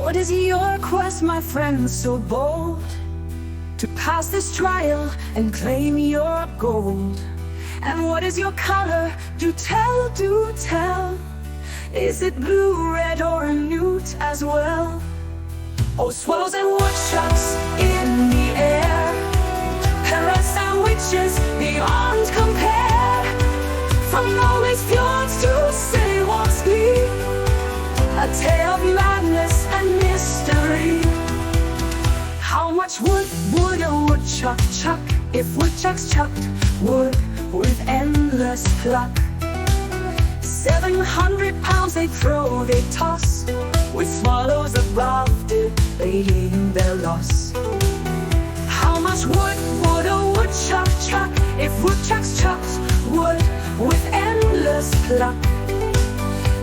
What is your quest, my friend, so bold, to pass this trial and claim your gold? And what is your color? Do tell, do tell. Is it blue, red, or a newt as well? Oh, swallows and woodchucks in the air, parrots and witches beyond compare. From Norway's fjords to city walks be a tale of madness and mystery. How much wood would a woodchuck chuck if woodchucks chucked wood with endless pluck? 700 pounds they throw, they toss, with swallows above debating their loss. How much wood would a woodchuck chuck if woodchucks chucked wood with endless pluck?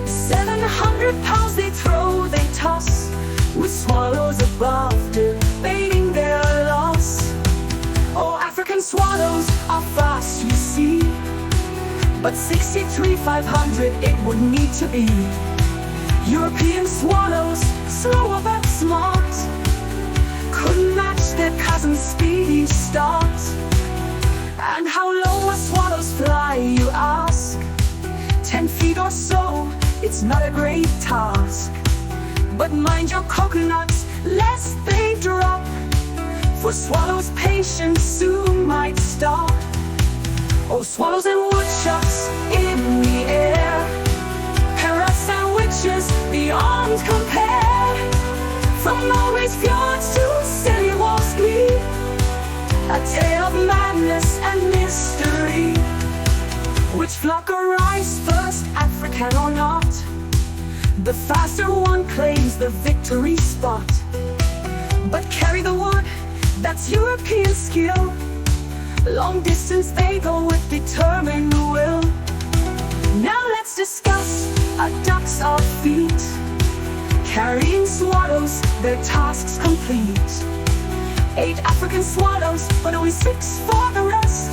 700 pounds they throw, they toss, with swallows above debating their loss. Oh, African swallows are fast, you see, but 63,500 it would need to be. European swallows, slower but smart, couldn't match their cousin's speedy start. And how low are swallows fly, you ask? 10 feet or so, it's not a great task. But mind your coconuts, lest they drop, for swallows' patience soon might stop. Oh, swallows and woodchucks in the air, parrots and witches beyond compare. From Norway's fjords to silly walls be a tale of madness and mystery. Which flock arrives first, African or not? The faster one claims the victory spot. But carry the wood, that's European skill. Long distance they go with determined will. Now let's discuss a duck's feat, carrying swallows, their tasks complete. 8 African swallows, but only 6 for the rest.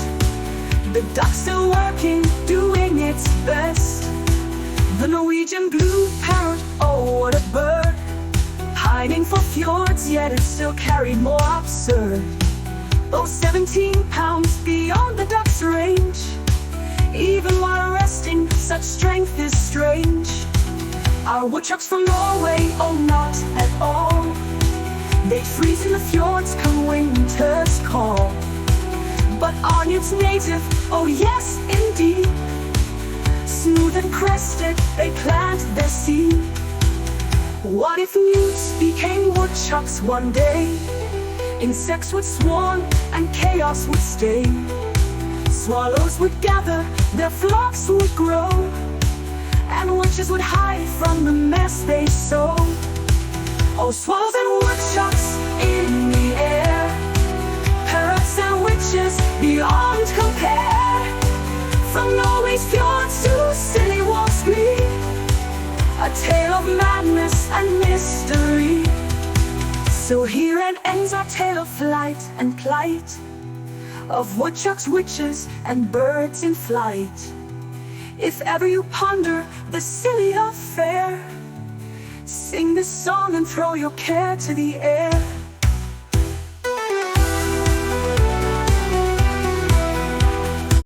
The duck's still working, doing its best. The Norwegian blue parrot, oh what a bird, hiding for fjords, yet it still carried more absurd. Oh, 17 pounds beyond the duck's range, even while resting, such strength is strange. Our woodchucks from Norway, oh not at all, they freeze in the fjords come winter's call. But are newts native? Oh yes, indeed. Smooth and crested, they plant their seed. What if newts became woodchucks one day? Insects would swarm and chaos would stay. Swallows would gather, their flocks would grow, and witches would hide from the mess they sow. Oh, swallows and woodchucks in the air, parrots and witches beyond compare. From Norway's fjords to silly walks be a tale of madness and mystery. So here ends our tale of flight and plight, of woodchucks, witches, and birds in flight. If ever you ponder the silly affair, sing this song and throw your care to the air.